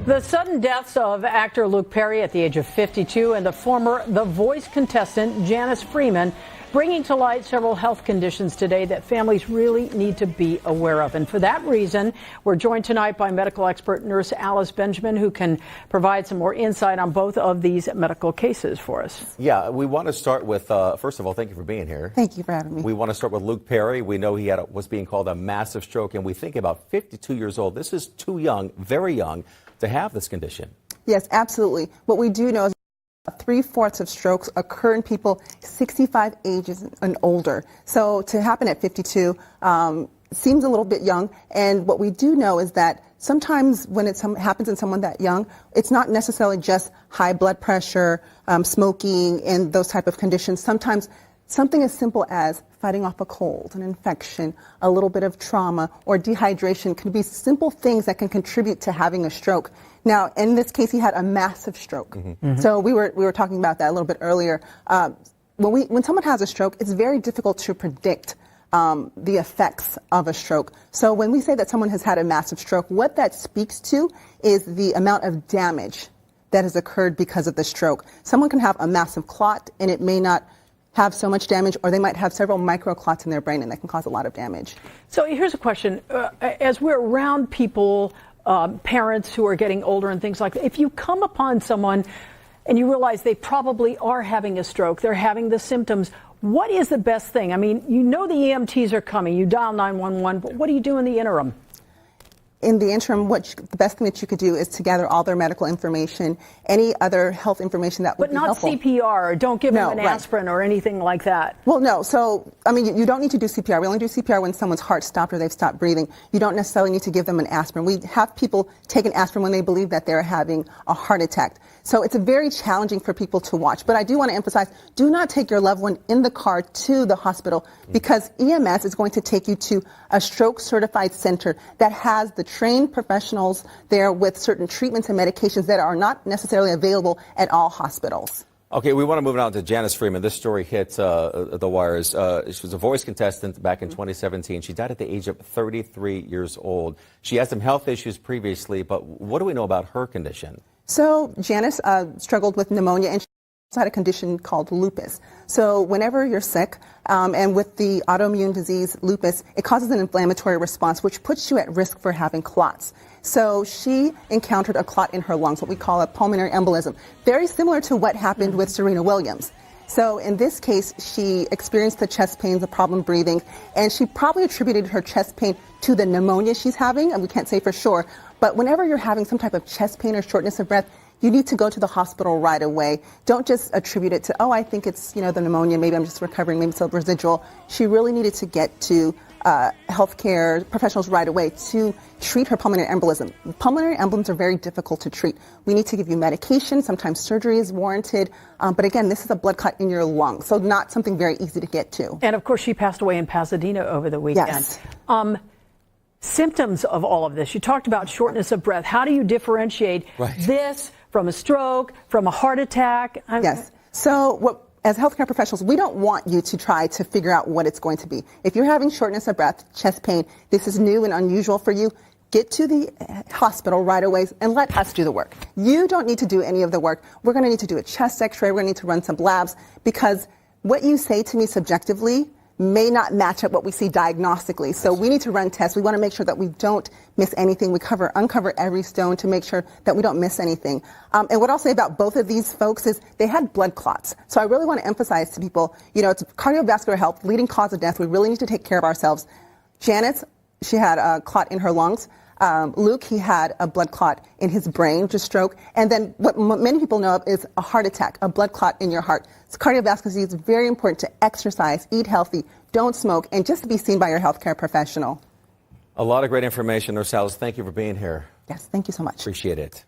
The sudden deaths of actor Luke Perry at the age of 52 and the former The Voice contestant Janice Freeman bringing to light several health conditions today that families really need to be aware of. And for that reason, we're joined tonight by medical expert nurse Alice Benjamin, who can provide some more insight on both of these medical cases for us. Yeah, we want to start with, first of all, thank you for being here. Thank you for having me. We want to start with Luke Perry. We know he had what's being called a massive stroke, and we think about 52 years old. This is too young, very young, to have this condition. Yes, absolutely. What we do know is 3/4 of strokes occur in people 65 ages and older. So to happen at 52 seems a little bit young. And what we do know is that sometimes when it happens in someone that young, it's not necessarily just high blood pressure, smoking, and those type of conditions. Sometimes something as simple as fighting off a cold, an infection, a little bit of trauma, or dehydration can be simple things that can contribute to having a stroke. Now, in this case, he had a massive stroke. So we were talking about that a little bit earlier. When someone has a stroke, it's very difficult to predict the effects of a stroke. So when we say that someone has had a massive stroke, what that speaks to is the amount of damage that has occurred because of the stroke. Someone can have a massive clot, and it may not have so much damage, or they might have several microclots in their brain, and that can cause a lot of damage. So here's a question. As we're around people, parents who are getting older and things like that, if you come upon someone and you realize they probably are having a stroke, they're having the symptoms, what is the best thing? I mean, you know the EMTs are coming, you dial 911, but what do you do in the interim? In the interim, the best thing that you could do is to gather all their medical information, any other health information that would be helpful. But not CPR, or don't give them an aspirin or anything like that. Well, no. So, I mean, you don't need to do CPR. We only do CPR when someone's heart stopped or they've stopped breathing. You don't necessarily need to give them an aspirin. We have people take an aspirin when they believe that they're having a heart attack. So it's very challenging for people to watch. But I do want to emphasize, do not take your loved one in the car to the hospital, because EMS is going to take you to a stroke certified center that has the trained professionals there with certain treatments and medications that are not necessarily available at all hospitals. Okay, we want to move on to Janice Freeman. This story hit the wires. She was a Voice contestant back in 2017. She died at the age of 33 years old. She had some health issues previously, but what do we know about her condition? So Janice struggled with pneumonia, and she had a condition called lupus. So whenever you're sick, and with the autoimmune disease lupus, it causes an inflammatory response, which puts you at risk for having clots. So she encountered a clot in her lungs, what we call a pulmonary embolism, very similar to what happened with Serena Williams. So in this case, she experienced the chest pains, the problem breathing, and she probably attributed her chest pain to the pneumonia she's having, and we can't say for sure. But whenever you're having some type of chest pain or shortness of breath, you need to go to the hospital right away. Don't just attribute it to, oh, I think it's, the pneumonia, maybe I'm just recovering, maybe it's a residual. She really needed to get to healthcare professionals right away to treat her pulmonary embolism. Pulmonary embolims are very difficult to treat. We need to give you medication. Sometimes surgery is warranted. But again, this is a blood clot in your lung, so not something very easy to get to. And of course, she passed away in Pasadena over the weekend. Yes. Symptoms of all of this. You talked about shortness of breath. How do you differentiate this from a stroke, from a heart attack? Yes. So as healthcare professionals, we don't want you to try to figure out what it's going to be. If you're having shortness of breath, chest pain, this is new and unusual for you, get to the hospital right away and let us do the work. You don't need to do any of the work. We're going to need to do a chest x-ray. We're going to need to run some labs, because what you say to me subjectively may not match up what we see diagnostically. So we need to run tests. We want to make sure that we don't miss anything. We uncover every stone to make sure that we don't miss anything. And what I'll say about both of these folks is they had blood clots. So I really want to emphasize to people, it's cardiovascular health, leading cause of death. We really need to take care of ourselves. Janice, she had a clot in her lungs. Luke, he had a blood clot in his brain, just stroke. And then what many people know of is a heart attack, a blood clot in your heart. So cardiovascular disease is very important to exercise, eat healthy, don't smoke, and just to be seen by your healthcare professional. A lot of great information, Nurse Alice. Thank you for being here. Yes, thank you so much. Appreciate it.